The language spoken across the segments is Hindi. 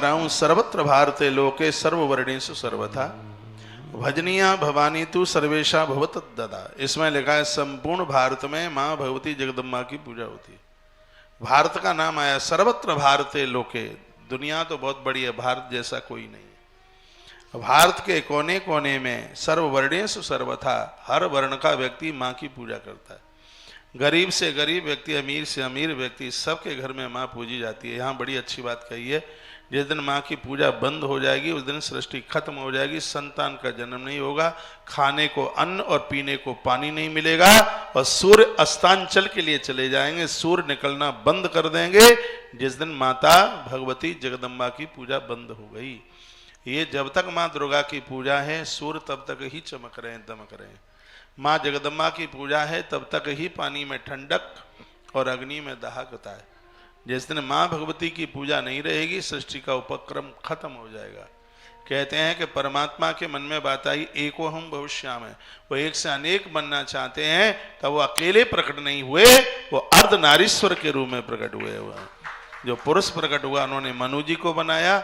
सर्वत्र भारते लोके सर्ववर्णेषु सर्वथा भजनीया भवानी तू सर्वेशा भवत ददा। इसमें लिखा है संपूर्ण भारत में माँ भगवती जगदम्बा की पूजा होती है। भारत का नाम आया सर्वत्र भारते लोके, दुनिया तो बहुत बड़ी है, भारत जैसा कोई नहीं है। भारत के कोने कोने में सर्ववर्णेषु सर्वथा, हर वर्ण का व्यक्ति माँ की पूजा करता है। गरीब से गरीब व्यक्ति, अमीर से अमीर व्यक्ति, सबके घर में माँ पूजी जाती है। यहाँ बड़ी अच्छी बात कही है, जिस दिन माँ की पूजा बंद हो जाएगी उस दिन सृष्टि खत्म हो जाएगी, संतान का जन्म नहीं होगा, खाने को अन्न और पीने को पानी नहीं मिलेगा, और सूर्य अस्तांचल के लिए चले जाएंगे, सूर्य निकलना बंद कर देंगे जिस दिन माता भगवती जगदम्बा की पूजा बंद हो गई। ये जब तक माँ दुर्गा की पूजा है सूर्य तब तक ही चमक रहे हैं, दमक रहे हैं। माँ जगदम्बा की पूजा है तब तक ही पानी में ठंडक और अग्नि में दहक होता है। जिस दिन माँ भगवती की पूजा नहीं रहेगी सृष्टि का उपक्रम खत्म हो जाएगा। कहते हैं कि परमात्मा के मन में बात आई एको हम भविष्याम है, वो एक से अनेक बनना चाहते हैं, तब वो अकेले प्रकट नहीं हुए, वो अर्धनारीश्वर के रूप में प्रकट हुए हुए। जो पुरुष प्रकट हुआ उन्होंने मनु जी को बनाया,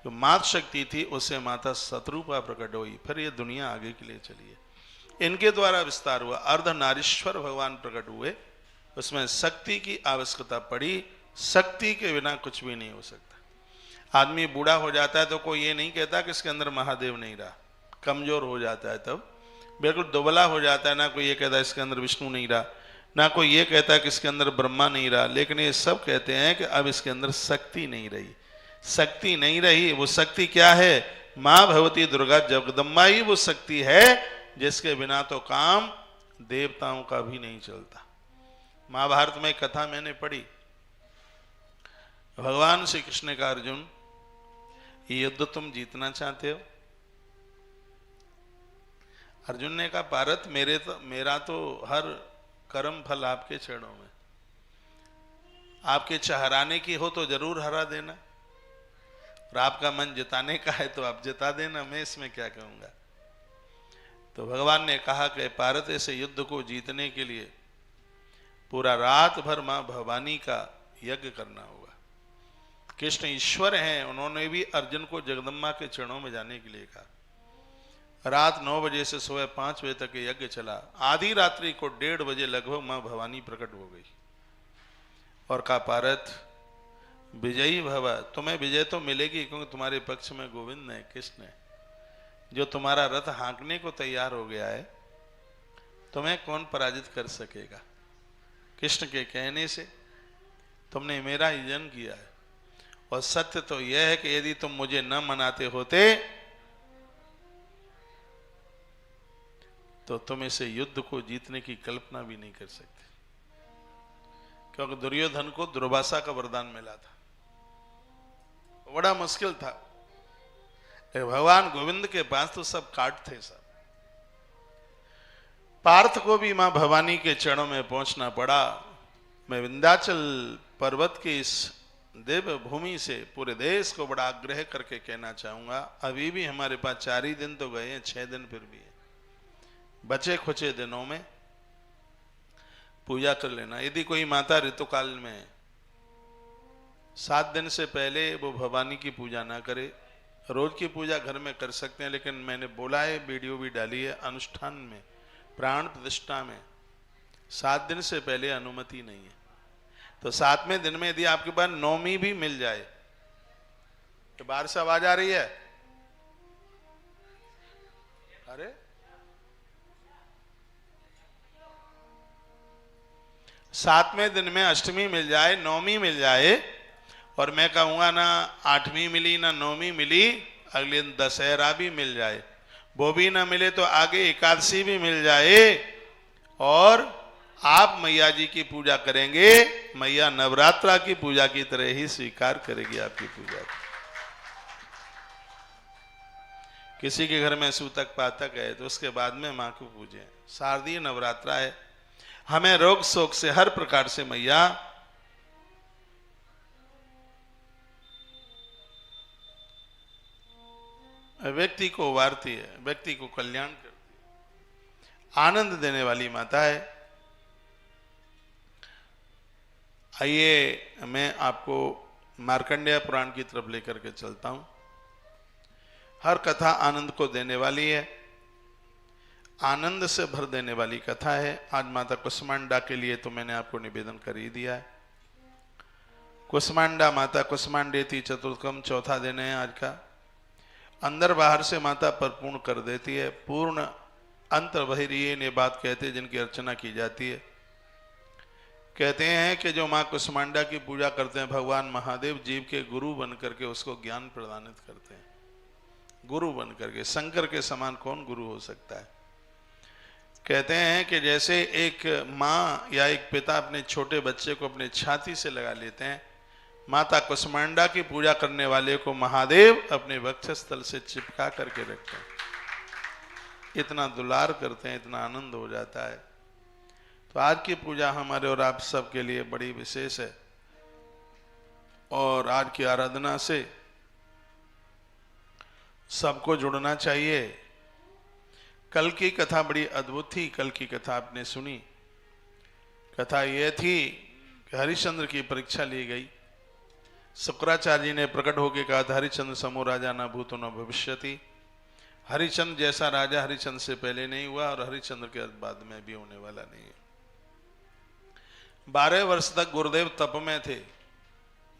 जो मात शक्ति थी उससे माता शत्रुपा प्रकट हुई, फिर ये दुनिया आगे के लिए चली है। इनके द्वारा विस्तार हुआ, अर्धनारीश्वर भगवान प्रकट हुए, उसमें शक्ति की आवश्यकता पड़ी। शक्ति के बिना कुछ भी नहीं हो सकता। आदमी बूढ़ा हो जाता है तो कोई ये नहीं कहता कि इसके अंदर महादेव नहीं रहा, कमजोर हो जाता है तब बिल्कुल दुबला हो जाता है, ना कोई ये कहता इसके अंदर विष्णु नहीं रहा, ना कोई ये कहता कि इसके अंदर ब्रह्मा नहीं रहा, लेकिन ये सब कहते हैं कि अब इसके अंदर शक्ति नहीं रही। शक्ति नहीं रही, वो शक्ति क्या है? माँ भगवती दुर्गा जगदम्बा ही वो शक्ति है जिसके बिना तो काम देवताओं का भी नहीं चलता। महाभारत में कथा मैंने पढ़ी, भगवान श्री कृष्ण का अर्जुन, ये युद्ध तुम जीतना चाहते हो? अर्जुन ने कहा पारत मेरा तो हर कर्म फल आपके चरणों में, आपके चहराने की हो तो जरूर हरा देना, और आपका मन जिताने का है तो आप जिता देना, मैं इसमें क्या कहूंगा। तो भगवान ने कहा कि पारत ऐसे युद्ध को जीतने के लिए पूरा रात भर मां भवानी का यज्ञ करना होगा। कृष्ण ईश्वर हैं, उन्होंने भी अर्जुन को जगदम्बा के चरणों में जाने के लिए कहा। रात 9 बजे से सुबह 5 बजे तक यज्ञ चला। आधी रात्रि को 1:30 बजे लगभग मां भवानी प्रकट हो गई और कहा पारत विजयी भव, तुम्हें विजय तो मिलेगी क्योंकि तुम्हारे पक्ष में गोविंद है, कृष्ण है, जो तुम्हारा रथ हाँकने को तैयार हो गया है, तुम्हें कौन पराजित कर सकेगा। कृष्ण के कहने से तुमने मेरा ही जन्म किया है, और सत्य तो यह है कि यदि तुम मुझे न मनाते होते तो तुम इसे युद्ध को जीतने की कल्पना भी नहीं कर सकते, क्योंकि दुर्योधन को दुर्वासा का वरदान मिला था, बड़ा मुश्किल था। भगवान गोविंद के पास तो सब काट थे सब। पार्थ को भी मां भवानी के चरणों में पहुंचना पड़ा। मैं विंध्याचल पर्वत की इस देव भूमि से पूरे देश को बड़ा आग्रह करके कहना चाहूंगा, अभी भी हमारे पास 4 ही दिन तो गए हैं, 6 दिन फिर भी है, बचे खुचे दिनों में पूजा कर लेना। यदि कोई माता ऋतुकाल में 7 दिन से पहले वो भवानी की पूजा ना करे, रोज की पूजा घर में कर सकते हैं, लेकिन मैंने बोला है, वीडियो भी डाली है, अनुष्ठान में प्राण प्रतिष्ठा में 7 दिन से पहले अनुमति नहीं है। तो 7वें दिन में यदि आपके पास नौमी भी मिल जाए, तो बाहर से आवाज आ रही है, अरे 7वें दिन में अष्टमी मिल जाए, नौमी मिल जाए, और मैं कहूंगा ना 8वीं मिली ना 9वीं मिली, अगले दिन दशहरा भी मिल जाए, वो भी ना मिले तो आगे एकादशी भी मिल जाए, और आप मैया जी की पूजा करेंगे, मैया नवरात्रा की पूजा की तरह ही स्वीकार करेगी आपकी पूजा। किसी के घर में सूतक पातक है तो उसके बाद में मां को पूजें। शारदीय नवरात्रा है, हमें रोग शोक से हर प्रकार से मैया व्यक्ति को उबारती है, व्यक्ति को कल्याण करती है, आनंद देने वाली माता है। आइए मैं आपको मार्कंडेय पुराण की तरफ लेकर के चलता हूं। हर कथा आनंद को देने वाली है, आनंद से भर देने वाली कथा है। आज माता कुसमांडा के लिए तो मैंने आपको निवेदन कर ही दिया है। कुसमांडा माता कुसमांडेति चतुर्थकम, चौथा दिन है आज का। अंदर बाहर से माता परिपूर्ण कर देती है। पूर्ण अंतर बहिर्य ने बात कहते हैं जिनकी अर्चना की जाती है। कहते हैं कि जो माँ कुसमांडा की पूजा करते हैं, भगवान महादेव जीव के गुरु बन करके उसको ज्ञान प्रदानित करते हैं। गुरु बन करके, शंकर के समान कौन गुरु हो सकता है। कहते हैं कि जैसे एक माँ या एक पिता अपने छोटे बच्चे को अपने छाती से लगा लेते हैं, माता कुसमांडा की पूजा करने वाले को महादेव अपने वक्षस्थल से चिपका करके रखते हैं। इतना दुलार करते हैं, इतना आनंद हो जाता है। तो आज की पूजा हमारे और आप सब के लिए बड़ी विशेष है और आज की आराधना से सबको जुड़ना चाहिए। कल की कथा बड़ी अद्भुत थी। कल की कथा आपने सुनी। कथा यह थी कि हरिश्चंद्र की परीक्षा ली गई। शुक्राचार्य जी ने प्रकट होकर कहा था, हरिश्चंद्र समो राजा न भूतो न भविष्यति। हरिश्चंद्र जैसा राजा हरिश्चंद्र से पहले नहीं हुआ और हरिश्चंद्र के बाद में भी होने वाला नहीं है। 12 वर्ष तक गुरुदेव तप में थे,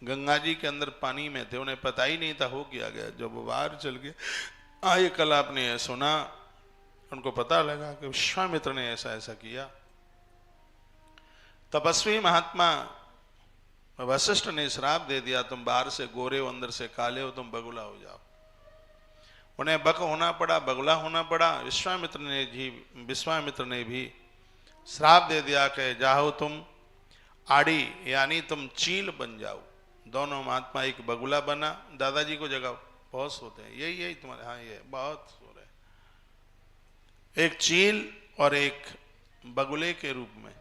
गंगा जी के अंदर पानी में थे। उन्हें पता ही नहीं था हो क्या गया। जब वो बाहर चल गए, आए कल आपने सुना, उनको पता लगा कि विश्वामित्र ने ऐसा ऐसा किया। तपस्वी महात्मा वशिष्ठ ने श्राप दे दिया, तुम बाहर से गोरे हो, अंदर से काले हो, तुम बगुला हो जाओ। उन्हें बक होना पड़ा, बगुला होना पड़ा। विश्वामित्र ने भी श्राप दे दिया कि जाओ तुम आड़ी, यानी तुम चील बन जाओ। दोनों महात्मा, एक बगुला बना, दादाजी को जगाओ, बहुत सोते हैं, यही तुम्हारे, हाँ ये बहुत सो रहे। एक चील और एक बगुले के रूप में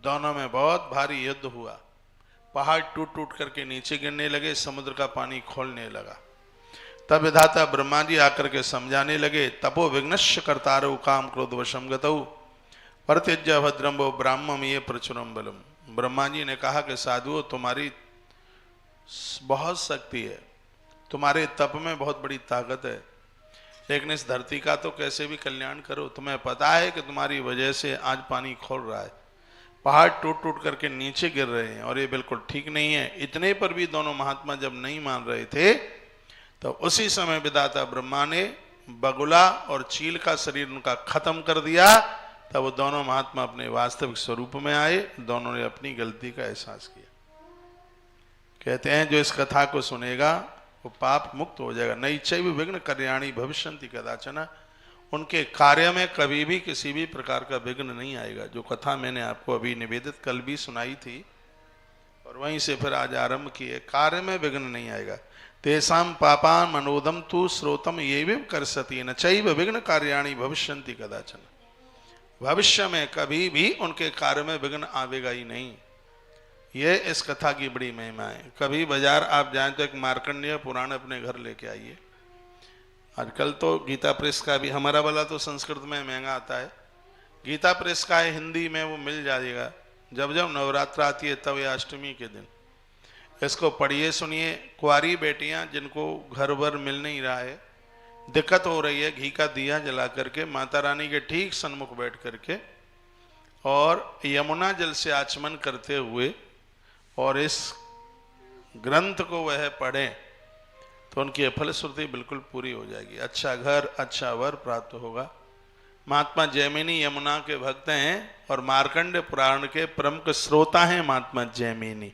दोनों में बहुत भारी युद्ध हुआ। पहाड़ टूट टूट करके नीचे गिरने लगे, समुद्र का पानी खोलने लगा। तब विधाता ब्रह्मा जी आकर के समझाने लगे, तपो विघ्नश्य कर्तारौ काम क्रोध वशम गतौ परत्यज्य भद्रम वो ब्राह्मम ये प्रचुरम बलम। ब्रह्मा जी ने कहा कि साधुओं, तुम्हारी बहुत शक्ति है, तुम्हारे तप में बहुत बड़ी ताकत है, लेकिन इस धरती का तो कैसे भी कल्याण करो। तुम्हें पता है कि तुम्हारी वजह से आज पानी खोल रहा है, पहाड़ टूट टूट करके नीचे गिर रहे हैं और ये बिल्कुल ठीक नहीं है। इतने पर भी दोनों महात्मा जब नहीं मान रहे थे, तो उसी समय विधाता ब्रह्मा ने बगुला और चील का शरीर उनका खत्म कर दिया। तब वो दोनों महात्मा अपने वास्तविक स्वरूप में आए। दोनों ने अपनी गलती का एहसास किया। कहते हैं जो इस कथा को सुनेगा वो पाप मुक्त हो जाएगा। नैचैव विघ्न कल्याणी भविष्यन्ति कदाचन। उनके कार्य में कभी भी किसी भी प्रकार का विघ्न नहीं आएगा। जो कथा मैंने आपको अभी निवेदित कल भी सुनाई थी और वहीं से फिर आज आरंभ किए, कार्य में विघ्न नहीं आएगा। तेसाम पापान मनोदम तु श्रोतम ये भी कर सती न चैव विघ्न कार्याणी भविष्यन्ति कदाचन। भविष्य में कभी भी उनके कार्य में विघ्न आवेगा ही नहीं। ये इस कथा की बड़ी महिमा है। कभी बाजार आप जाएं तो एक मार्कंडेय पुराण अपने घर लेके आइए। आजकल तो गीता प्रेस का भी, हमारा वाला तो संस्कृत में महंगा आता है, गीता प्रेस का है हिंदी में, वो मिल जाएगा। जब जब नवरात्र आती है तब या अष्टमी के दिन इसको पढ़िए, सुनिए। कुंवारी बेटियां जिनको घर भर मिल नहीं रहा है, दिक्कत हो रही है, घी का दिया जला करके माता रानी के ठीक सन्मुख बैठ करके और यमुना जल से आचमन करते हुए और इस ग्रंथ को वह पढ़ें तो उनकी फलश्रुति बिल्कुल पूरी हो जाएगी। अच्छा घर, अच्छा वर प्राप्त होगा। महात्मा जैमिनी यमुना के भक्त हैं और मार्कंड पुराण के प्रमुख श्रोता हैं महात्मा जैमिनी।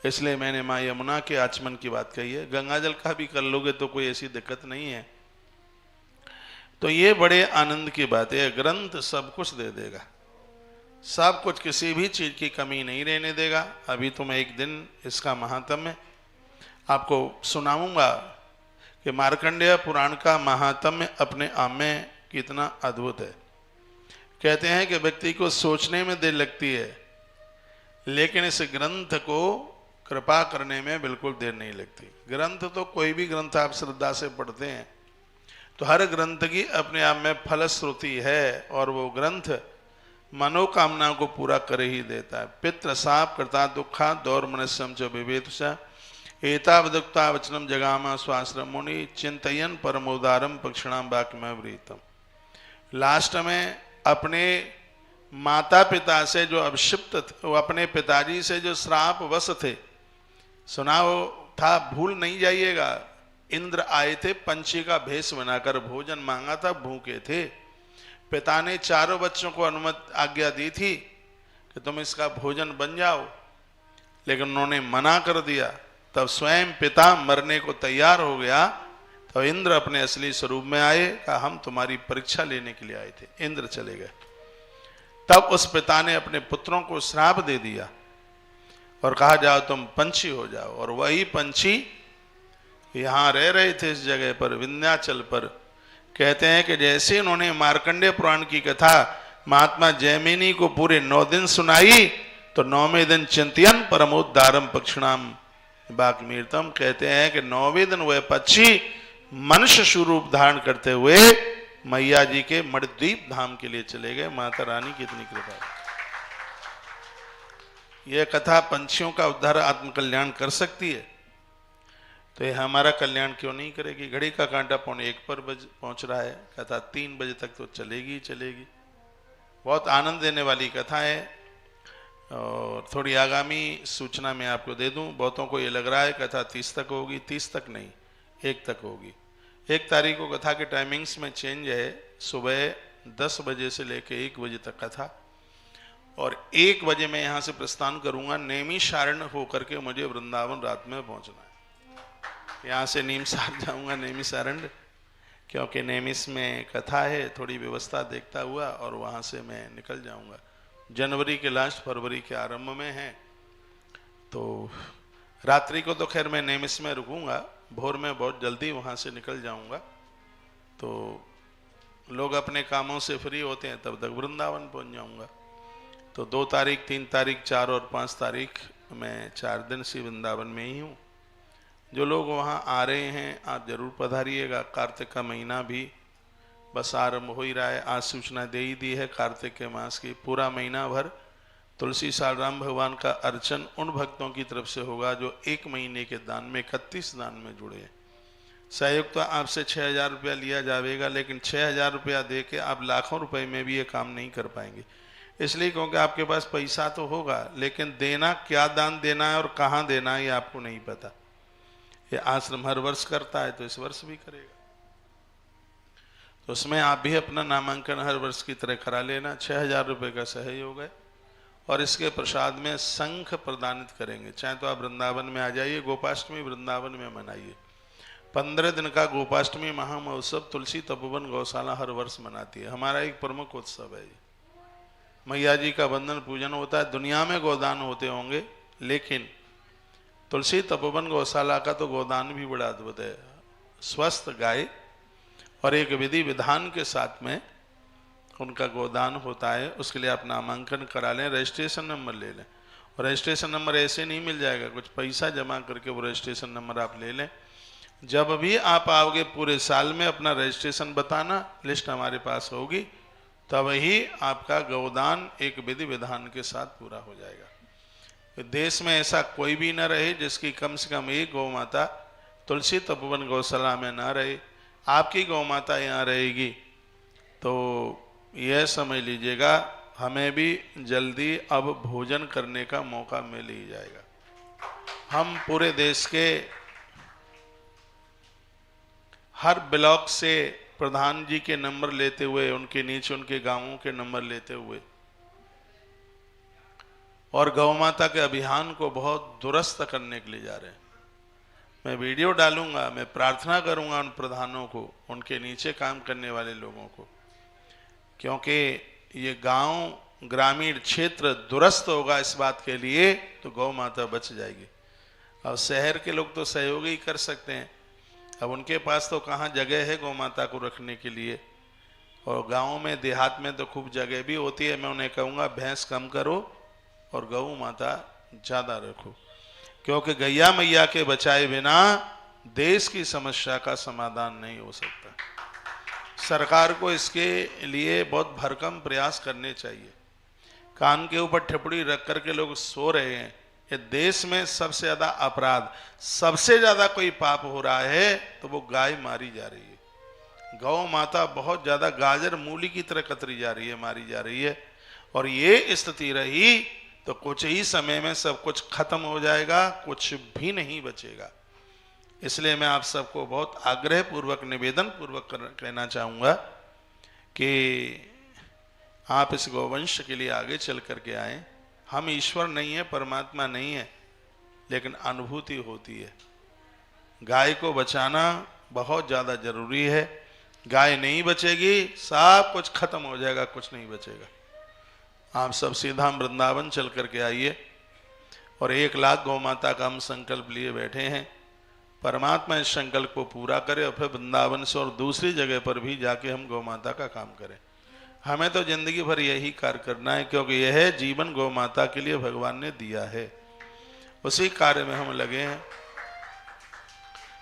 इसलिए मैंने माँ यमुना के आचमन की बात कही है। गंगा जल का भी कर लोगे तो कोई ऐसी दिक्कत नहीं है। तो ये बड़े आनंद की बात है। ग्रंथ सब कुछ दे देगा, सब कुछ, किसी भी चीज की कमी नहीं रहने देगा। अभी तो मैं एक दिन इसका महात्म्य आपको सुनाऊंगा कि मार्कंडेय पुराण का महात्म्य अपने आप में कितना अद्भुत है। कहते हैं कि व्यक्ति को सोचने में देर लगती है, लेकिन इस ग्रंथ को कृपा करने में बिल्कुल देर नहीं लगती। ग्रंथ तो कोई भी ग्रंथ आप श्रद्धा से पढ़ते हैं तो हर ग्रंथ की अपने आप में फलश्रुति है और वो ग्रंथ मनोकामना को पूरा कर ही देता है। पितृ साप कृता दुखा दौर मनस्यम च विवेद एतावदुक्ता वचनम जगामा स्वाश्रम मुनि चिंतयन परमोदारम पक्षिणाम वाक्यमवृतम। लास्ट में अपने माता पिता से जो अभिषिप्त थे, वो अपने पिताजी से जो श्राप वश थे, सुना वो था, भूल नहीं जाइएगा। इंद्र आए थे, पंछी का भेष बनाकर भोजन मांगा था, भूखे थे। पिता ने चारों बच्चों को अनुमति आज्ञा दी थी कि तुम इसका भोजन बन जाओ, लेकिन उन्होंने मना कर दिया। तब स्वयं पिता मरने को तैयार हो गया, तो इंद्र अपने असली स्वरूप में आए, कहा हम तुम्हारी परीक्षा लेने के लिए आए थे। इंद्र चले गए। तब उस पिता ने अपने पुत्रों को श्राप दे दिया और कहा जाओ तुम पंछी हो जाओ। और वही पंछी यहां रह रहे थे इस जगह पर, विंध्याचल पर। कहते हैं कि जैसे उन्होंने मार्कंडेय पुराण की कथा महात्मा जैमिनी को पूरे 9 दिन सुनाई, तो 9वें दिन चिंतयन परमोद्धारम पक्षिणाम वाक्यमृतम। कहते हैं कि 9वें दिन वह पक्षी मनुष्य स्वरूप धारण करते हुए मैया जी के मणिद्वीप धाम के लिए चले गए। माता रानी की इतनी कृपा है। यह कथा पंछियों का उद्धार, आत्मकल्याण कर सकती है, तो यह हमारा कल्याण क्यों नहीं करेगी। घड़ी का कांटा 1:45 पर पहुंच रहा है, कथा 3 बजे तक तो चलेगी ही चलेगी। बहुत आनंद देने वाली कथा है। और थोड़ी आगामी सूचना मैं आपको दे दूं। बहुतों को ये लग रहा है कथा 30 तक होगी, 30 तक नहीं, 1 तक होगी। 1 तारीख को कथा के टाइमिंग्स में चेंज है। सुबह 10 बजे से लेकर 1 बजे तक कथा, और 1 बजे मैं यहाँ से प्रस्थान करूँगा। नैमिषारण्य होकर के मुझे वृंदावन रात में पहुँचना है। यहाँ से नीमसार जाऊँगा नैमिषारण्य, क्योंकि नैमिष में कथा है। थोड़ी व्यवस्था देखता हुआ और वहाँ से मैं निकल जाऊँगा। जनवरी के लास्ट, फरवरी के आरंभ में है। तो रात्रि को तो खैर मैं नैमिष में रुकूंगा, भोर में बहुत जल्दी वहाँ से निकल जाऊँगा। तो लोग अपने कामों से फ्री होते हैं, तब तक वृंदावन पहुँच जाऊँगा। तो 2 तारीख, 3 तारीख, 4 और 5 तारीख मैं 4 दिन से वृंदावन में ही हूँ। जो लोग वहाँ आ रहे हैं आप जरूर पधारिएगा। कार्तिक का महीना भी बस आरंभ हो ही रहा है। आज सूचना दे ही दी है कार्तिक के मास की। पूरा महीना भर तुलसी सालराम भगवान का अर्चन उन भक्तों की तरफ से होगा जो 1 महीने के दान में 31 दान में जुड़े हैं। सहयोग तो आपसे 6,000 रुपया लिया जाएगा, लेकिन 6,000 रुपया दे के आप लाखों रुपए में भी ये काम नहीं कर पाएंगे। इसलिए क्योंकि आपके पास पैसा तो होगा, लेकिन देना, क्या दान देना है और कहाँ देना है ये आपको नहीं पता। ये आश्रम हर वर्ष करता है, तो इस वर्ष भी करेगा। तो उसमें आप भी अपना नामांकन हर वर्ष की तरह करा लेना। 6,000 रुपये का सहयोग है। और इसके प्रसाद में शंख प्रदानित करेंगे। चाहे तो आप वृंदावन में आ जाइए, गोपाष्टमी वृंदावन में मनाइए। 15 दिन का गोपाष्टमी महामहोत्सव तुलसी तपोवन गौशाला हर वर्ष मनाती है। हमारा एक प्रमुख उत्सव है ये। मैया जी का वंदन पूजन होता है। दुनिया में गोदान होते होंगे, लेकिन तुलसी तपोवन गौशाला का तो गोदान भी बड़ा अद्भुत है। स्वस्थ गाय और एक विधि विधान के साथ में उनका गोदान होता है। उसके लिए आप नामांकन करा लें, रजिस्ट्रेशन नंबर ले लें। और रजिस्ट्रेशन नंबर ऐसे नहीं मिल जाएगा, कुछ पैसा जमा करके वो रजिस्ट्रेशन नंबर आप ले लें। जब भी आप आओगे पूरे साल में अपना रजिस्ट्रेशन बताना, लिस्ट हमारे पास होगी, तब ही आपका गोदान एक विधि विधान के साथ पूरा हो जाएगा। देश में ऐसा कोई भी न रहे जिसकी कम से कम एक गौ माता तुलसी तपोवन गौशाला में ना रहे। आपकी गौ माता यहाँ रहेगी तो यह समझ लीजिएगा हमें भी जल्दी अब भोजन करने का मौका मिल ही जाएगा। हम पूरे देश के हर ब्लॉक से प्रधान जी के नंबर लेते हुए, उनके नीचे उनके गांवों के नंबर लेते हुए और गौ माता के अभियान को बहुत दुरुस्त करने के लिए जा रहे हैं। मैं वीडियो डालूंगा, मैं प्रार्थना करूंगा उन प्रधानों को, उनके नीचे काम करने वाले लोगों को, क्योंकि ये गांव ग्रामीण क्षेत्र दुरुस्त होगा इस बात के लिए तो गौ माता बच जाएगी। अब शहर के लोग तो सहयोग ही कर सकते हैं, अब उनके पास तो कहाँ जगह है गौ माता को रखने के लिए। और गाँव में देहात में तो खूब जगह भी होती है। मैं उन्हें कहूँगा भैंस कम करो और गौ माता ज़्यादा रखो, क्योंकि गैया मैया के बचाए बिना देश की समस्या का समाधान नहीं हो सकता। सरकार को इसके लिए बहुत भरकम प्रयास करने चाहिए। कान के ऊपर ठिपड़ी रख कर के लोग सो रहे हैं, ये देश में सबसे ज्यादा अपराध, सबसे ज्यादा कोई पाप हो रहा है तो वो गाय मारी जा रही है। गौ माता बहुत ज्यादा गाजर मूली की तरह कतरी जा रही है, मारी जा रही है। और ये स्थिति रही तो कुछ ही समय में सब कुछ खत्म हो जाएगा, कुछ भी नहीं बचेगा। इसलिए मैं आप सबको बहुत आग्रह पूर्वक, निवेदन पूर्वक कहना चाहूंगा कि आप इस गौवंश के लिए आगे चल करके आए। हम ईश्वर नहीं है, परमात्मा नहीं है, लेकिन अनुभूति होती है। गाय को बचाना बहुत ज़्यादा जरूरी है। गाय नहीं बचेगी, सब कुछ खत्म हो जाएगा, कुछ नहीं बचेगा। आप सब सीधा वृंदावन चल करके आइए और 1 लाख गौ माता का हम संकल्प लिए बैठे हैं। परमात्मा इस संकल्प को पूरा करे और फिर वृंदावन से और दूसरी जगह पर भी जाके हम गौ माता का काम करें। हमें तो जिंदगी भर यही कार्य करना है, क्योंकि यह जीवन गौ माता के लिए भगवान ने दिया है। उसी कार्य में हम लगे हैं।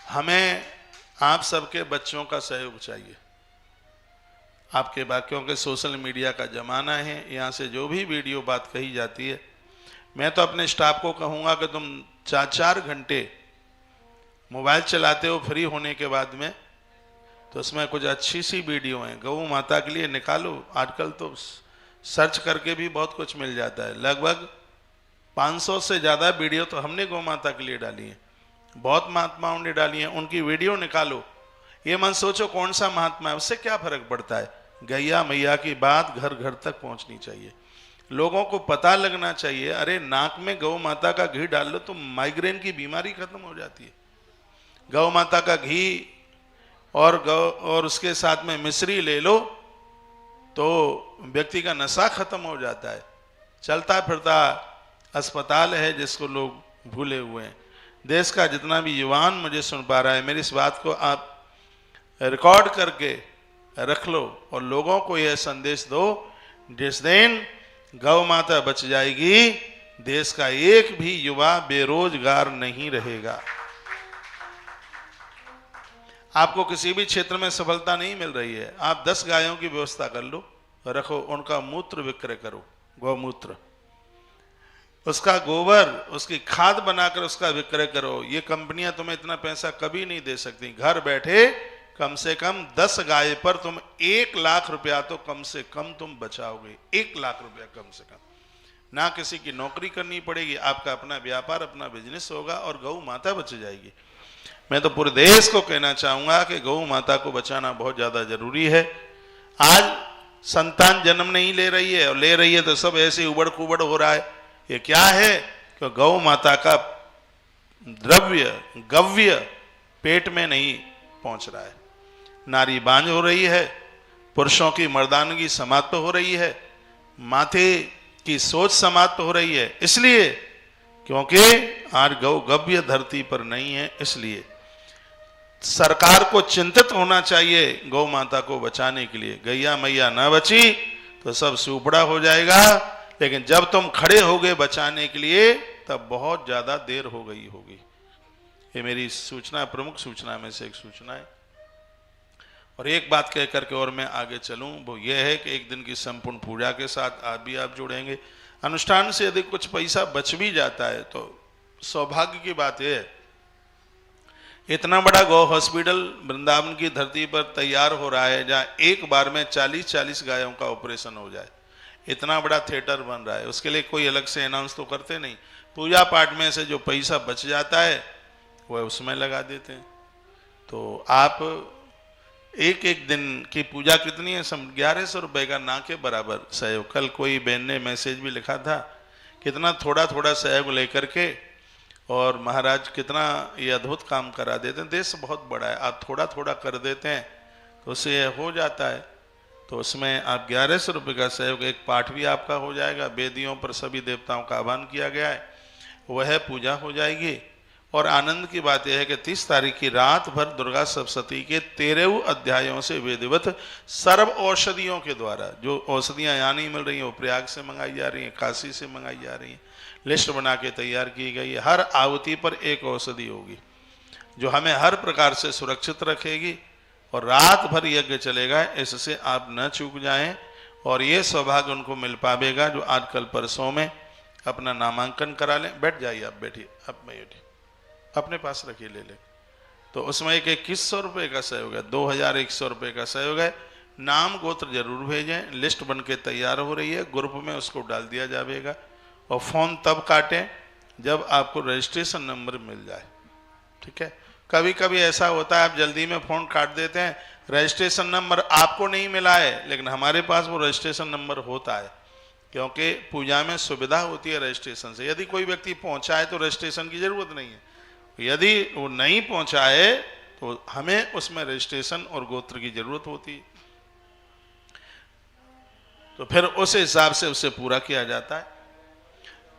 हमें आप सबके बच्चों का सहयोग चाहिए। आपके बाकियों के सोशल मीडिया का जमाना है, यहाँ से जो भी वीडियो बात कही जाती है, मैं तो अपने स्टाफ को कहूँगा कि तुम 4-4 घंटे मोबाइल चलाते हो फ्री होने के बाद में, तो उसमें कुछ अच्छी सी वीडियो हैं गौ माता के लिए निकालो। आजकल तो सर्च करके भी बहुत कुछ मिल जाता है। लगभग 500 से ज़्यादा वीडियो तो हमने गौ माता के लिए डाली हैं, बहुत महात्माओं ने डाली हैं। उनकी वीडियो निकालो, ये मन सोचो कौन सा महात्मा है, उससे क्या फर्क पड़ता है। गैया मैया की बात घर घर तक पहुंचनी चाहिए, लोगों को पता लगना चाहिए। अरे नाक में गौ माता का घी डाल लो तो माइग्रेन की बीमारी खत्म हो जाती है। गौ माता का घी और उसके साथ में मिश्री ले लो तो व्यक्ति का नशा खत्म हो जाता है। चलता फिरता अस्पताल है जिसको लोग भूले हुए हैं। देश का जितना भी युवान मुझे सुन पा रहा है, मेरी इस बात को आप रिकॉर्ड करके रख लो और लोगों को यह संदेश दो, जिस दिन गौ माता बच जाएगी, देश का एक भी युवा बेरोजगार नहीं रहेगा। आपको किसी भी क्षेत्र में सफलता नहीं मिल रही है, आप 10 गायों की व्यवस्था कर लो, रखो, उनका मूत्र विक्रय करो, गौमूत्र, उसका गोबर, उसकी खाद बनाकर उसका विक्रय करो। ये कंपनियां तुम्हें इतना पैसा कभी नहीं दे सकती। घर बैठे कम से कम 10 गाय पर तुम 1 लाख रुपया तो कम से कम तुम बचाओगे। 1 लाख रुपया कम से कम। ना किसी की नौकरी करनी पड़ेगी, आपका अपना व्यापार, अपना बिजनेस होगा और गौ माता बच जाएगी। मैं तो पूरे देश को कहना चाहूंगा कि गौ माता को बचाना बहुत ज्यादा जरूरी है। आज संतान जन्म नहीं ले रही है, और ले रही है तो सब ऐसे उबड़ कुबड़ हो रहा है। ये क्या है कि गौ माता का द्रव्य गव्य पेट में नहीं पहुंच रहा है। नारी बांझ हो रही है, पुरुषों की मर्दानगी समाप्त हो रही है, माथे की सोच समाप्त हो रही है। इसलिए क्योंकि आज गौ गव्य धरती पर नहीं है। इसलिए सरकार को चिंतित होना चाहिए गौ माता को बचाने के लिए। गैया मैया न बची तो सब सुपड़ा हो जाएगा, लेकिन जब तुम खड़े होगे बचाने के लिए तब बहुत ज्यादा देर हो गई होगी। ये मेरी सूचना, प्रमुख सूचना में से एक सूचना है। और एक बात कह करके और मैं आगे चलूं, वो ये है कि एक दिन की संपूर्ण पूजा के साथ आप जुड़ेंगे। अनुष्ठान से यदि कुछ पैसा बच भी जाता है तो सौभाग्य की बात यह है, इतना बड़ा गौ हॉस्पिटल वृंदावन की धरती पर तैयार हो रहा है, जहाँ एक बार में 40-40 गायों का ऑपरेशन हो जाए। इतना बड़ा थिएटर बन रहा है, उसके लिए कोई अलग से अनाउंस तो करते नहीं। पूजा पाठ में से जो पैसा बच जाता है वह उसमें लगा देते हैं। तो आप एक एक दिन की पूजा कितनी है, 1100 रुपये का ना के बराबर सहयोग। कल कोई बहन ने मैसेज भी लिखा था, कितना थोड़ा थोड़ा सहयोग लेकर के, और महाराज कितना ये अद्भुत काम करा देते हैं। देश बहुत बड़ा है, आप थोड़ा थोड़ा कर देते हैं तो उससे हो जाता है। तो उसमें आप 1100 रुपये का सहयोग, एक पाठ भी आपका हो जाएगा। वेदियों पर सभी देवताओं का आह्वान किया गया है, वह पूजा हो जाएगी। और आनंद की बात यह है कि 30 तारीख की रात भर दुर्गा सप्तशती के 13 अध्यायों से विधिवत सर्व औषधियों के द्वारा, जो औषधियाँ यहाँ नहीं मिल रही हैं वो प्रयाग से मंगाई जा रही हैं, काशी से मंगाई जा रही हैं, लिस्ट बना के तैयार की गई है। हर आहुति पर एक औषधि होगी जो हमें हर प्रकार से सुरक्षित रखेगी, और रात भर यज्ञ चलेगा। इससे आप न चूक जाएं, और ये सौभाग्य उनको मिल पाएगा जो आज कल परसों में अपना नामांकन करा लें। बैठ जाइए, आप बैठिए, आप बैठिए, अपने पास रखिए, ले लें। तो उसमें एक 2100 रुपये का सहयोग है, 2100 रुपये का सहयोग है। नाम गोत्र जरूर भेजें, लिस्ट बन के तैयार हो रही है, ग्रुप में उसको डाल दिया जाएगा। और फ़ोन तब काटें जब आपको रजिस्ट्रेशन नंबर मिल जाए, ठीक है। कभी कभी ऐसा होता है आप जल्दी में फ़ोन काट देते हैं, रजिस्ट्रेशन नंबर आपको नहीं मिला है, लेकिन हमारे पास वो रजिस्ट्रेशन नंबर होता है, क्योंकि पूजा में सुविधा होती है रजिस्ट्रेशन से। यदि कोई व्यक्ति पहुंचा है तो रजिस्ट्रेशन की जरूरत नहीं है, यदि वो नहीं पहुंचा है तो हमें उसमें रजिस्ट्रेशन और गोत्र की जरूरत होती है, तो फिर उस हिसाब से उसे पूरा किया जाता है।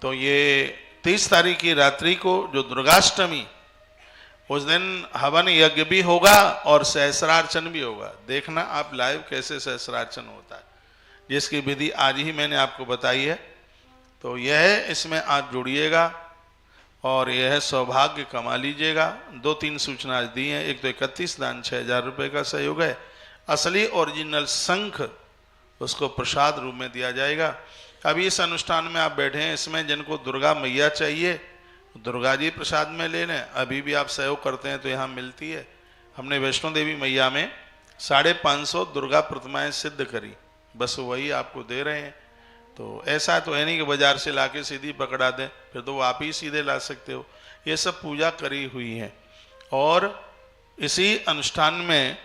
तो ये 30 तारीख की रात्रि को जो दुर्गाष्टमी, उस दिन हवन यज्ञ भी होगा और सहस्रार्चन भी होगा। देखना आप लाइव कैसे सहस्रार्चन होता है, जिसकी विधि आज ही मैंने आपको बताई है। तो यह इसमें आप जुड़िएगा और यह सौभाग्य कमा लीजिएगा। 2-3 सूचना दी हैं। एक तो 31 दान 6000 रुपये का सहयोग है। असली ओरिजिनल शंख उसको प्रसाद रूप में दिया जाएगा। अभी इस अनुष्ठान में आप बैठे हैं, इसमें जिनको दुर्गा मैया चाहिए दुर्गा जी प्रसाद में ले लें। अभी भी आप सहयोग करते हैं तो यहाँ मिलती है। हमने वैष्णो देवी मैया में 550 दुर्गा प्रतिमाएं सिद्ध करी, बस वही आपको दे रहे हैं। तो ऐसा तो है नहीं कि बाजार से लाके सीधी पकड़ा दें, फिर तो वो आप ही सीधे ला सकते हो। ये सब पूजा करी हुई है। और इसी अनुष्ठान में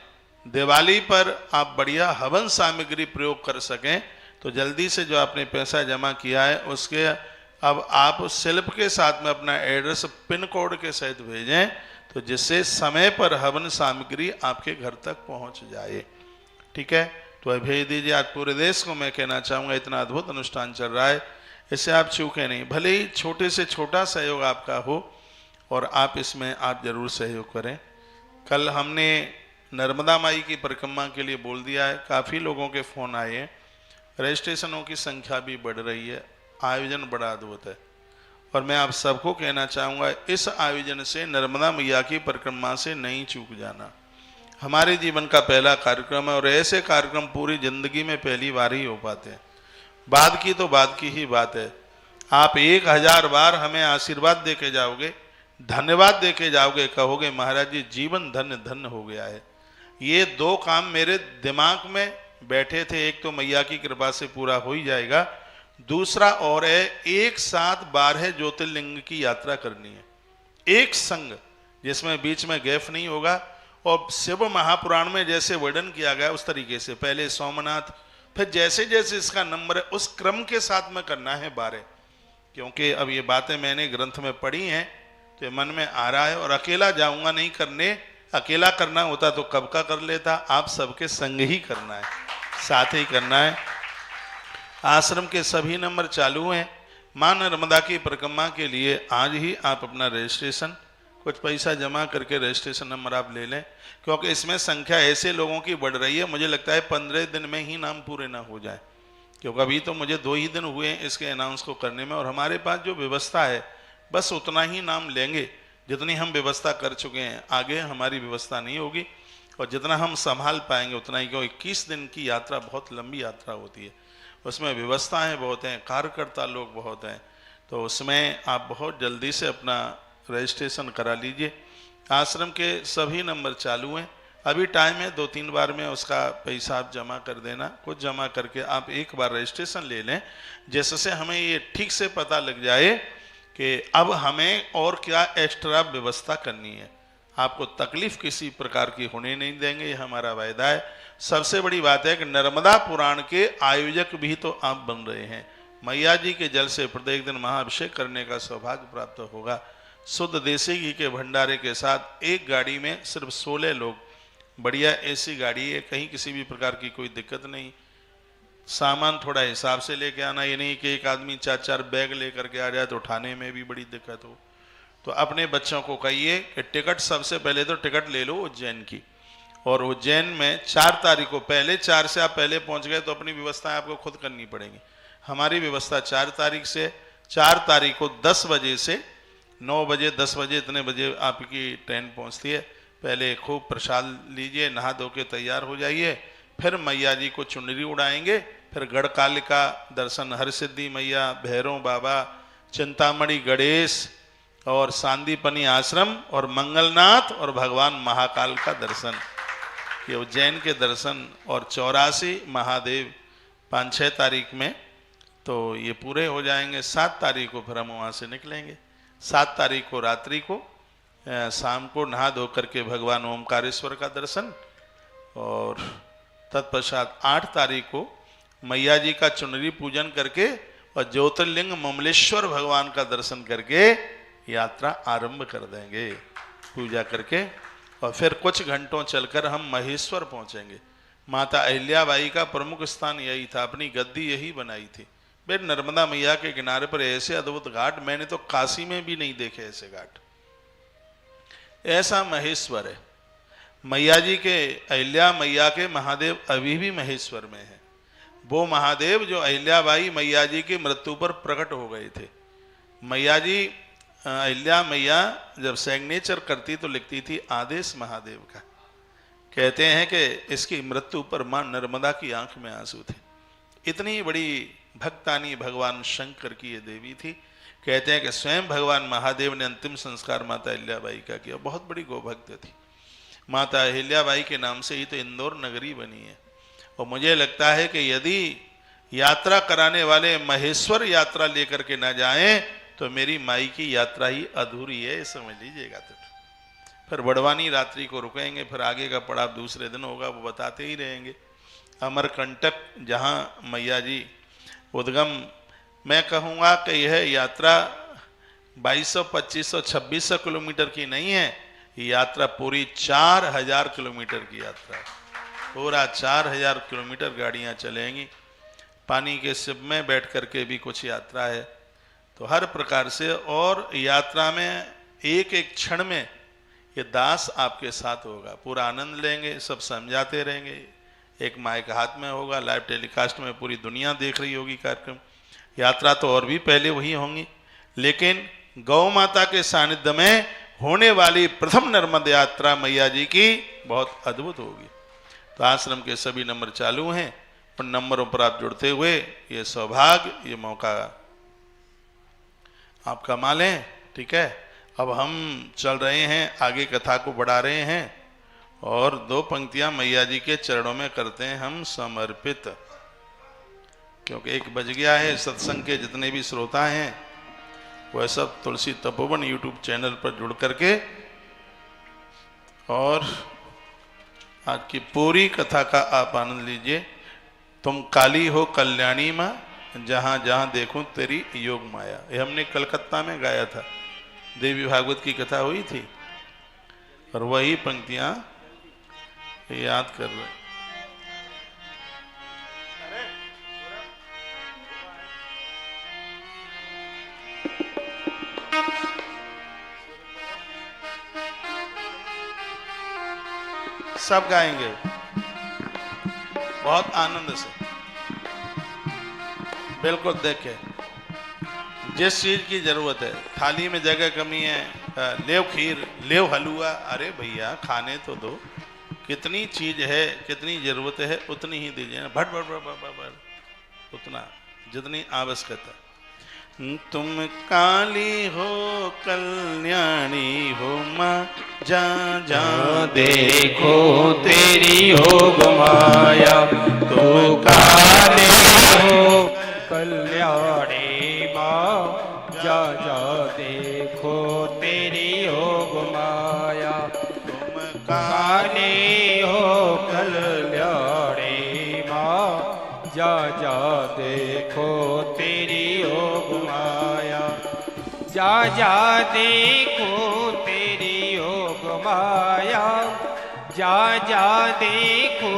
दिवाली पर आप बढ़िया हवन सामग्री प्रयोग कर सकें तो जल्दी से जो आपने पैसा जमा किया है उसके अब आप स्लिप के साथ में अपना एड्रेस पिन कोड के सहित भेजें, तो जिससे समय पर हवन सामग्री आपके घर तक पहुंच जाए, ठीक है। तो भेज दीजिए। आज पूरे देश को मैं कहना चाहूँगा इतना अद्भुत अनुष्ठान चल रहा है, इससे आप चूकें नहीं। भले ही छोटे से छोटा सहयोग आपका हो और आप इसमें आप जरूर सहयोग करें। कल हमने नर्मदा माई की परिक्रमा के लिए बोल दिया है, काफ़ी लोगों के फ़ोन आए हैं। रजिस्ट्रेशनों की संख्या भी बढ़ रही है, आयोजन बड़ा अद्भुत है। और मैं आप सबको कहना चाहूँगा इस आयोजन से, नर्मदा मैया की परिक्रमा से नहीं चूक जाना। हमारे जीवन का पहला कार्यक्रम है और ऐसे कार्यक्रम पूरी जिंदगी में पहली बार ही हो पाते हैं। बाद की तो बाद की ही बात है। आप 1000 बार हमें आशीर्वाद दे के जाओगे, धन्यवाद दे के जाओगे, कहोगे महाराज जी जीवन धन्य धन्य हो गया है। ये 2 काम मेरे दिमाग में बैठे थे, एक तो मैया की कृपा से पूरा हो ही जाएगा, दूसरा और है एक साथ 12 ज्योतिर्लिंग की यात्रा करनी है, एक संग, जिसमें बीच में गैप नहीं होगा। और शिव महापुराण में जैसे वर्णन किया गया उस तरीके से पहले सोमनाथ, फिर जैसे जैसे इसका नंबर है उस क्रम के साथ में करना है 12, क्योंकि अब ये बातें मैंने ग्रंथ में पढ़ी हैं तो मन में आ रहा है। और अकेला जाऊंगा नहीं करने, अकेला करना होता तो कब का कर लेता। आप सबके संग ही करना है, साथ ही करना है। आश्रम के सभी नंबर चालू हैं। मां नर्मदा की परिक्रमा के लिए आज ही आप अपना रजिस्ट्रेशन, कुछ पैसा जमा करके रजिस्ट्रेशन नंबर आप ले लें, क्योंकि इसमें संख्या ऐसे लोगों की बढ़ रही है, मुझे लगता है 15 दिन में ही नाम पूरे ना हो जाए, क्योंकि अभी तो मुझे 2 ही दिन हुए हैं इसके अनाउंस को करने में। और हमारे पास जो व्यवस्था है बस उतना ही नाम लेंगे जितनी हम व्यवस्था कर चुके हैं, आगे हमारी व्यवस्था नहीं होगी। और जितना हम संभाल पाएंगे उतना ही, क्योंकि 21 दिन की यात्रा बहुत लंबी यात्रा होती है, उसमें व्यवस्थाएं बहुत हैं, कार्यकर्ता लोग बहुत हैं। तो उसमें आप बहुत जल्दी से अपना रजिस्ट्रेशन करा लीजिए। आश्रम के सभी नंबर चालू हैं, अभी टाइम है, 2-3 बार में उसका पैसा आप जमा कर देना। कुछ जमा करके आप एक बार रजिस्ट्रेशन ले लें, जिससे हमें ये ठीक से पता लग जाए कि अब हमें और क्या एक्स्ट्रा व्यवस्था करनी है। आपको तकलीफ किसी प्रकार की होने नहीं देंगे, ये हमारा वायदा है। सबसे बड़ी बात है कि नर्मदा पुराण के आयोजक भी तो आप बन रहे हैं। मैया जी के जल से प्रत्येक दिन महाअभिषेक करने का सौभाग्य प्राप्त होगा। शुद्ध देसी घी के भंडारे के साथ एक गाड़ी में सिर्फ 16 लोग, बढ़िया ऐसी गाड़ी है, कहीं किसी भी प्रकार की कोई दिक्कत नहीं। सामान थोड़ा हिसाब से लेके आना, ये नहीं कि एक आदमी 4-4 बैग लेकर के आ जाए तो उठाने में भी बड़ी दिक्कत हो। तो अपने बच्चों को कहिए कि टिकट, सबसे पहले तो टिकट ले लो उज्जैन की, और उज्जैन में 4 तारीख को, पहले 4 से आप पहले पहुंच गए तो अपनी व्यवस्थाएं आपको खुद करनी पड़ेंगी। हमारी व्यवस्था 4 तारीख से, 4 तारीख को 10 बजे से 9 बजे 10 बजे इतने बजे आपकी ट्रेन पहुंचती है। पहले खूब प्रसाद लीजिए, नहा धो के तैयार हो जाइए, फिर मैया जी को चुनरी उड़ाएंगे, फिर गढ़कालिका दर्शन, हरसिद्धि मैया, भैरव बाबा, चिंतामणि गणेश और सांदीपनी आश्रम और मंगलनाथ और भगवान महाकाल का दर्शन, ये उज्जैन के दर्शन, और 84 महादेव 5-6 तारीख में, तो ये पूरे हो जाएंगे। 7 तारीख को फिर हम वहाँ से निकलेंगे। 7 तारीख को रात्रि को शाम को नहा धो करके भगवान ओमकारेश्वर का दर्शन, और तत्पश्चात 8 तारीख को मैया जी का चुनरी पूजन करके और ज्योतिर्लिंग ममलेश्वर भगवान का दर्शन करके यात्रा आरंभ कर देंगे पूजा करके, और फिर कुछ घंटों चलकर हम महेश्वर पहुंचेंगे। माता अहिल्याबाई का प्रमुख स्थान यही था, अपनी गद्दी यही बनाई थी। फिर नर्मदा मैया के किनारे पर ऐसे अद्भुत घाट मैंने तो काशी में भी नहीं देखे ऐसे घाट। ऐसा महेश्वर है। मैया जी के, अहिल्या मैया के महादेव अभी भी महेश्वर में है। वो महादेव जो अहिल्याबाई मैया जी की मृत्यु पर प्रकट हो गए थे। मैया जी, अहिल्या मैया जब सिग्नेचर करती तो लिखती थी आदेश महादेव का। कहते हैं कि इसकी मृत्यु पर मां नर्मदा की आंख में आंसू थे। इतनी बड़ी भक्तानी भगवान शंकर की ये देवी थी। कहते हैं कि स्वयं भगवान महादेव ने अंतिम संस्कार माता अहिल्याबाई का किया। बहुत बड़ी गोभक्त थी। माता अहिल्याबाई के नाम से ही तो इंदौर नगरी बनी है। और मुझे लगता है कि यदि यात्रा कराने वाले महेश्वर यात्रा लेकर के ना जाएं तो मेरी माई की यात्रा ही अधूरी है, समझ लीजिएगा। तो फिर बड़वानी रात्रि को रुकेंगे, फिर आगे का पड़ाव दूसरे दिन होगा, वो बताते ही रहेंगे। अमरकंटक जहाँ मैया जी उद्गम, मैं कहूँगा कि यह यात्रा 2200, 2500, 2600 किलोमीटर की नहीं है। ये यात्रा पूरी 4000 किलोमीटर की यात्रा है। पूरा 4000 किलोमीटर गाड़ियाँ चलेंगी। पानी के शिप में बैठ करके भी कुछ यात्रा है। तो हर प्रकार से, और यात्रा में एक एक क्षण में ये दास आपके साथ होगा। पूरा आनंद लेंगे, सब समझाते रहेंगे। एक माइक हाथ में होगा, लाइव टेलीकास्ट में पूरी दुनिया देख रही होगी कार्यक्रम। यात्रा तो और भी पहले वही होंगी, लेकिन गौ माता के सानिध्य में होने वाली प्रथम नर्मदा यात्रा मैया जी की बहुत अद्भुत होगी। तो आश्रम के सभी नंबर चालू हैं। उन नंबरों पर आप जुड़ते हुए ये सौभाग्य, ये मौका आप कमा लें। ठीक है, अब हम चल रहे हैं आगे, कथा को बढ़ा रहे हैं, और 2 पंक्तियां मैया जी के चरणों में करते हैं हम समर्पित। क्योंकि 1 बज गया है। सत्संग के जितने भी श्रोता हैं वह सब तुलसी तपोवन यूट्यूब चैनल पर जुड़ करके और आज की पूरी कथा का आप आनंद लीजिए। तुम काली हो कल्याणी माँ, जहाँ जहाँ देखूं तेरी योग माया। ये हमने कलकत्ता में गाया था, देवी भागवत की कथा हुई थी, और वही पंक्तियां याद कर रहे। सब गाएंगे बहुत आनंद से। बिल्कुल देखे, जिस चीज की जरूरत है। थाली में जगह कमी है, लेव खीर, लेव हलवा, अरे भैया खाने तो दो। कितनी चीज है, कितनी जरूरत है उतनी ही दीजिए ना। भट भट भट भट भट, उतना जितनी आवश्यकता। तुम काली हो कल्याणी हो माँ, जा जा देखो तेरी योग माया। तुम काली हो कल्याणी माँ, जा जा देखो तेरी योग माया। तुम काली हो कल्याणी माँ, जा जा देखो तेरी योग माया। जा जा देखो तेरी योग माया, जा जा देखो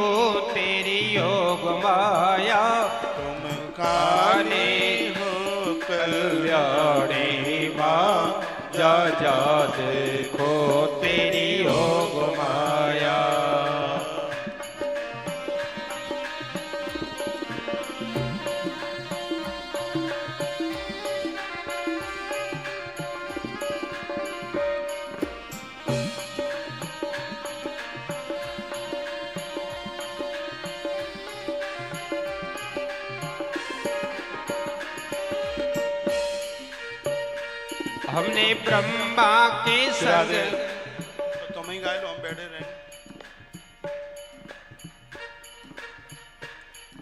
तेरी योग माया। तुम काली हो कल्याणी माँ, जा जा देखो तेरी योग माया। हमने ब्रह्मा के संग तो तुम ही गाए लो, हम बैठे रहे।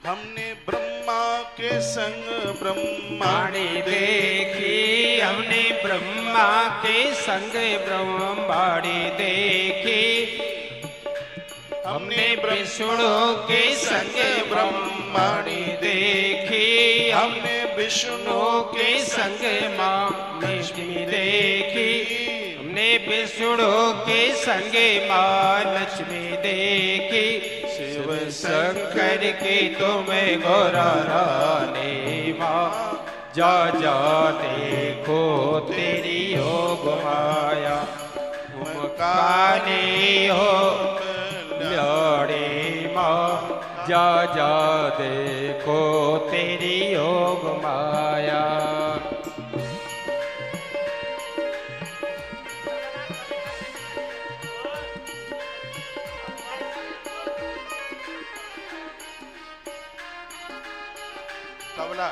हमने ब्रह्मा के संग ब्रह्माणी देखी, हमने ब्रह्मा के संग ब्रह्माणी देखी, हमने विष्णु के संग ब्रह्माणी देखी, हमने विष्णु के संग मां लक्ष्मी देखी, हमने विष्णु के संग मां लक्ष्मी देखी, शिव शंकर की तुम्हें गौरा रानी मां, जा जा देखो तेरी योग माया, कानी हो कल्याणी मां, जा जा देखो तेरी योग माया। तबला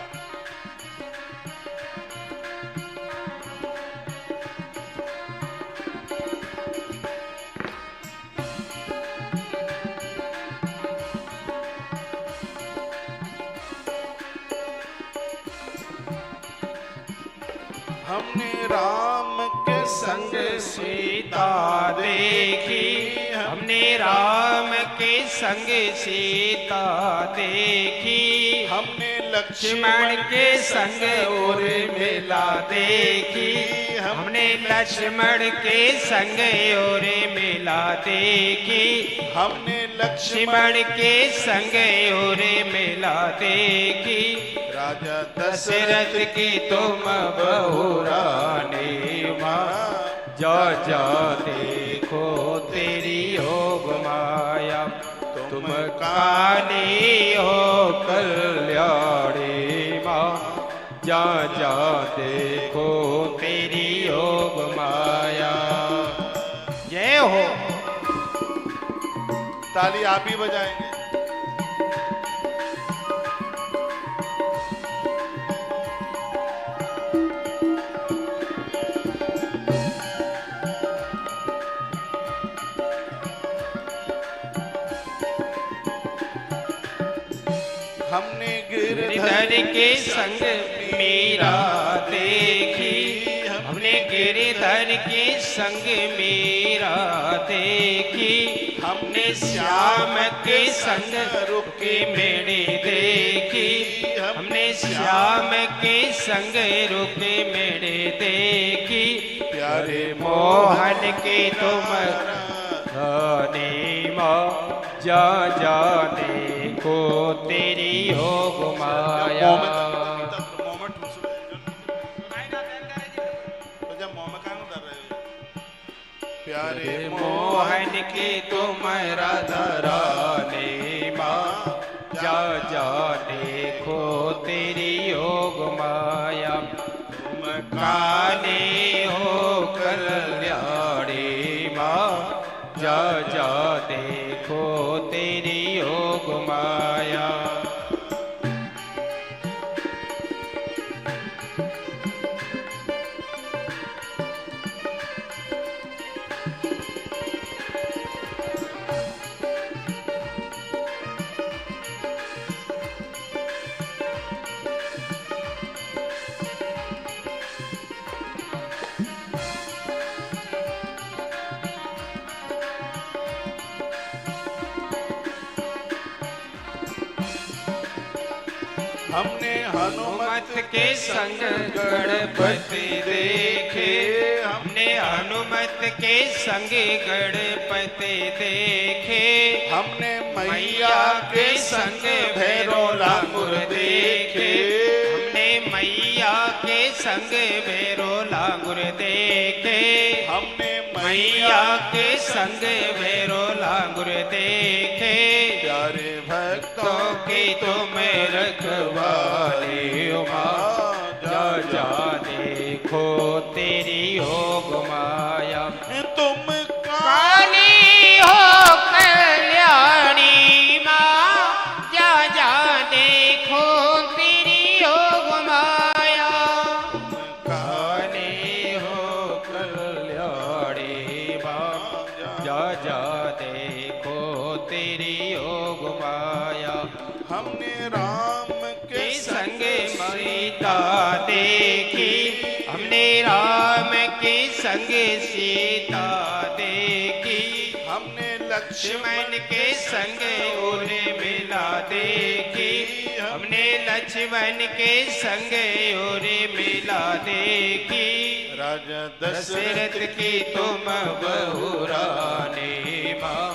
हमने राम के संग सीता देखी, हमने राम के संग सीता देखी, हमने लक्ष्मण के संग और मेला देखी, हमने लक्ष्मण के संग और मेला देखी, हमने लक्ष्मण के संग और मेला देखी, राजा दशरथ की तुम बहू रानी मां, जा जा देखो तेरी योग माया, तुम काली हो कल्याणी मां, जा जा देखो तेरी योग माया। जय हो। ताली आप ही बजाएंगे। हमने गिरधर के संग मीरा देखी, हमने गिरधर के संग मीरा देखी, हमने श्याम के संग रुक्की मेरी देखी, हमने श्याम के संग रुक्की मेरी देखी, प्यारे मोहन की तुम रानी मां, जा जा देखो तेरी योग माया। प्यारे मोहन की तुम राधा रानी मां, जा जा देखो तेरी योग माया, तुम काली हो कल्याणी मां, जा जा देखो तेरी योग माया। हमने हनुमत के संग गणपति देखे, हमने हनुमत के संग गणपति देखे, हमने मैया के संग भैरव लांगुर देखे, हमने मैया के संग भैरव लांगुर देखे, हमने मैया के संग भैरव लांगुर देखे, प्यारे भक्तों की तुम रखवाली मां, जा जा देखो तेरी योग माया, तुम काली हो कल्याणी मां, जा जा देखो तेरी योग माया, काली हो तेरी योग माया। हमने राम के संग सीता देखी, हमने राम के संग सीता देखी। हमने लक्ष्मण के संग उर्मिला देखी, हमने लक्ष्मण के संग उर्मिला देखी। राजा दशरथ की तुम बहू रानी माँ,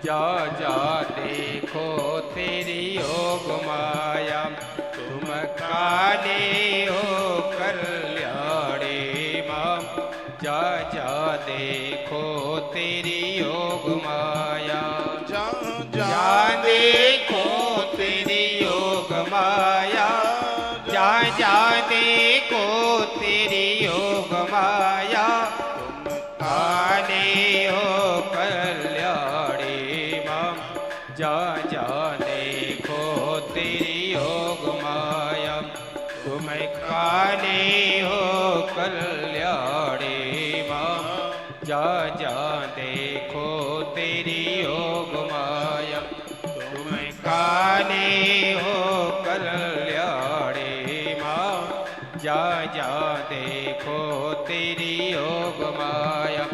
जा जा देखो तेरी योग माया। तुम काली हो कल्याणी माँ, जा जा देखो तेरी योग माया। जा जा देखो तेरी योग माया, जा जा देखो तेरी योग माया। तुम काली हो कल्याणी माँ, जा जा देखो तेरी योग माया। तुम काली हो कल्याणी माँ, जा जा देखो तेरी योग माया। तुम काली हो कल्याणी माँ, जा जा देखो तेरी योग माया।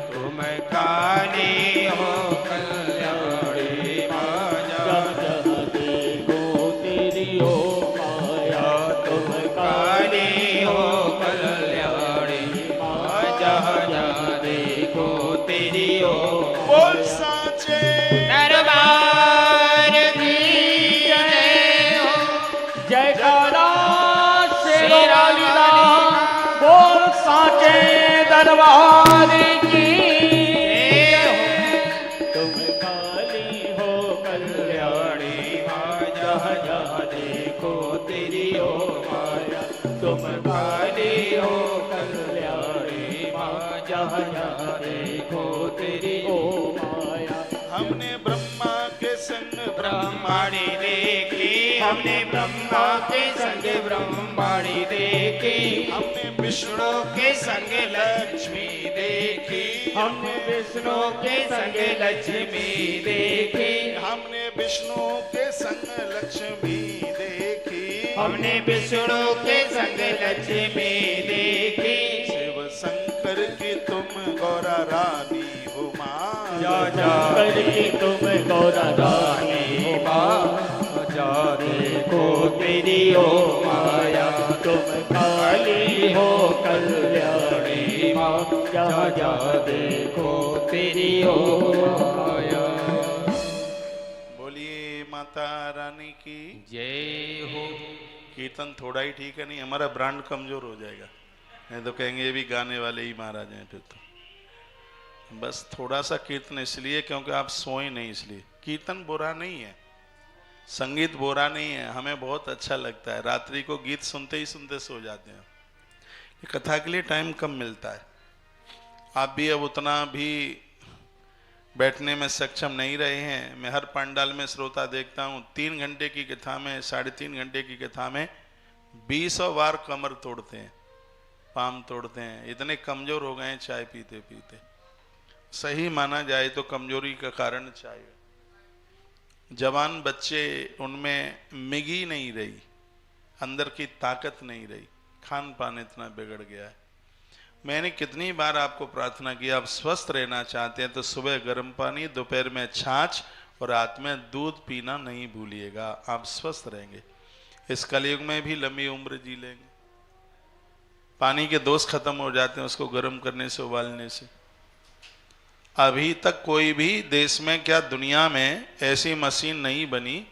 तुम काली हो कल्याणी माँ, जा जा देखो तेरी योग माया। तुम काली हो कल्याणी माँ, जा जा देखो तेरी योग। बोल साचे दरबार की जय हो, जयकारा शेरोवाली दा बोल साचे दरबार की जय हो। तुम काली हो कल्याणी माँ, जहाँ जहाँ देखो तेरी हो माया। तुम काली हो कल्याणी माँ, जहाँ जहाँ देखो तेरी हो माया। हमने ब्रह्मा के संग ब्रह्माणी देखी, हमने ब्रह्मा के संग ब्रह्माणी देखी। हमने विष्णु के संग लक्ष्मी देखी, हमने विष्णु के संग लक्ष्मी देखी। हमने विष्णु के संग लक्ष्मी देखी। हमने विष्णु के संग लक्ष्मी देखी। शिव शंकर की तुम गौरा रानी हो माँ। जा जा करके तुम गौरा रानी हो माँ, जा देखो तेरी हो माया। तुम काली हो कल्याणी माँ, जा जा देखो तेरी हो माया। बोलिए माता रानी की जय हो। कीर्तन थोड़ा ही ठीक है, नहीं हमारा ब्रांड कमजोर हो जाएगा, नहीं तो कहेंगे ये भी गाने वाले ही महाराज हैं। फिर तो बस थोड़ा सा कीर्तन इसलिए क्योंकि आप सोए नहीं, इसलिए। कीर्तन बुरा नहीं है, संगीत बुरा नहीं है, हमें बहुत अच्छा लगता है। रात्रि को गीत सुनते ही सुनते सो जाते हैं। कथा के लिए टाइम कम मिलता है। आप भी अब उतना भी बैठने में सक्षम नहीं रहे हैं। मैं हर पंडाल में श्रोता देखता हूँ, 3 घंटे की कथा में, 3.5 घंटे की कथा में 20 बार कमर तोड़ते हैं, पाम तोड़ते हैं। इतने कमजोर हो गए हैं चाय पीते पीते। सही माना जाए तो कमजोरी का कारण चाय है। जवान बच्चे, उनमें मिगी नहीं रही, अंदर की ताकत नहीं रही, खान पान इतना बिगड़ गया है। मैंने कितनी बार आपको प्रार्थना की, आप स्वस्थ रहना चाहते हैं तो सुबह गर्म पानी, दोपहर में छाछ और रात में दूध पीना नहीं भूलिएगा, आप स्वस्थ रहेंगे। इस कलयुग में भी लंबी उम्र जी लेंगे। पानी के दोष खत्म हो जाते हैं उसको गर्म करने से, उबालने से। अभी तक कोई भी देश में, क्या दुनिया में ऐसी मशीन नहीं बनी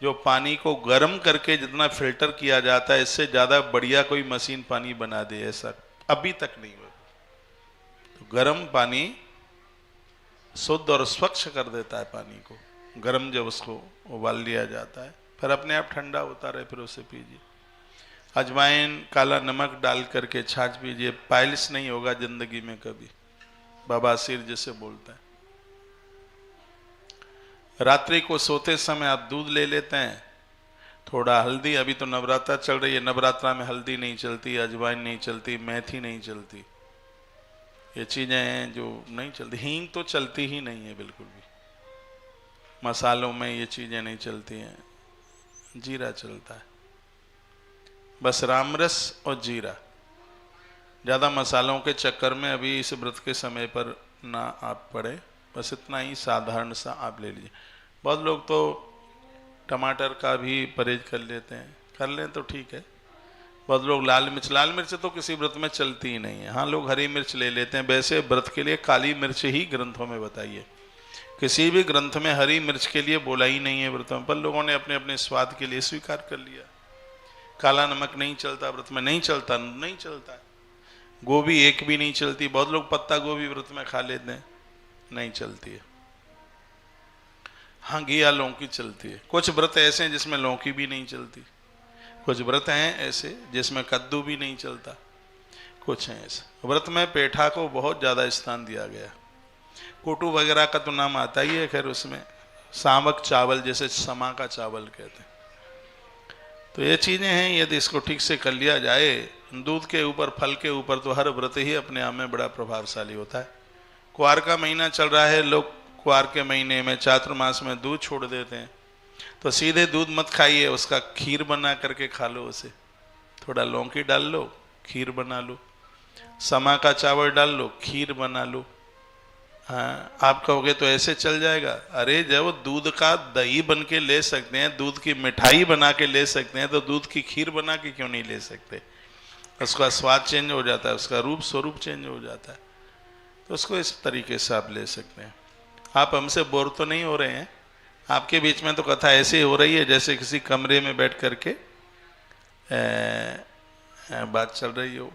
जो पानी को गर्म करके जितना फिल्टर किया जाता है इससे ज्यादा बढ़िया कोई मशीन पानी बना दे, ऐसा अभी तक नहीं हुआ। तो गर्म पानी शुद्ध और स्वच्छ कर देता है पानी को, गर्म जब उसको उबाल लिया जाता है, फिर अपने आप ठंडा होता रहे, फिर उसे पीजिए। अजवाइन, काला नमक डाल करके छाछ पीजिए, पाइल्स नहीं होगा जिंदगी में कभी, बवासीर जिसे बोलते हैं। रात्रि को सोते समय आप दूध ले लेते हैं, थोड़ा हल्दी, अभी तो नवरात्रा चल रही है, नवरात्रा में हल्दी नहीं चलती, अजवाइन नहीं चलती, मेथी नहीं चलती, ये चीजें हैं जो नहीं चलती। हींग तो चलती ही नहीं है बिल्कुल भी। मसालों में ये चीज़ें नहीं चलती हैं, जीरा चलता है, बस रामरस और जीरा। ज़्यादा मसालों के चक्कर में अभी इस व्रत के समय पर ना आप पड़े, बस इतना ही साधारण सा आप ले लीजिए। बहुत लोग तो टमाटर का भी परहेज कर लेते हैं, कर लें तो ठीक है। बहुत लोग लाल मिर्च तो किसी व्रत में चलती ही नहीं है। हाँ, लोग हरी मिर्च ले लेते हैं। वैसे व्रत के लिए काली मिर्च ही ग्रंथों में बताइए, किसी भी ग्रंथ में हरी मिर्च के लिए बोला ही नहीं है व्रत में, पर लोगों ने अपने अपने स्वाद के लिए स्वीकार कर लिया। काला नमक नहीं चलता व्रत में, नहीं चलता, नहीं चलता है। गोभी एक भी नहीं चलती। बहुत लोग पत्ता गोभी व्रत में खा लेते हैं, नहीं चलती है। हाँ, घिया लौकी चलती है। कुछ व्रत ऐसे हैं जिसमें लौकी भी नहीं चलती, कुछ व्रत हैं ऐसे जिसमें कद्दू भी नहीं चलता, कुछ हैं ऐसे। व्रत में पेठा को बहुत ज़्यादा स्थान दिया गया। कोटू वगैरह का तो नाम आता ही है, खैर उसमें सामक चावल, जैसे समा का चावल कहते हैं। तो ये चीज़ें हैं, यदि इसको ठीक से कर लिया जाए, दूध के ऊपर, फल के ऊपर, तो हर व्रत ही अपने आप में बड़ा प्रभावशाली होता है। कुआर का महीना चल रहा है, लोग कुआर के महीने में, चातुर्मास में दूध छोड़ देते हैं। तो सीधे दूध मत खाइए, उसका खीर बना करके खा लो। उसे थोड़ा लौकी डाल लो, खीर बना लो। समा का चावल डाल लो, खीर बना लो। हाँ, आप कहोगे तो ऐसे चल जाएगा। अरे जब दूध का दही बन के ले सकते हैं, दूध की मिठाई बना के ले सकते हैं, तो दूध की खीर बना के क्यों नहीं ले सकते? उसका स्वाद चेंज हो जाता है, उसका रूप स्वरूप चेंज हो जाता है। तो उसको इस तरीके से आप ले सकते हैं। आप हमसे बोर तो नहीं हो रहे हैं? आपके बीच में तो कथा ऐसे हो रही है जैसे किसी कमरे में बैठ करके बात चल रही हो।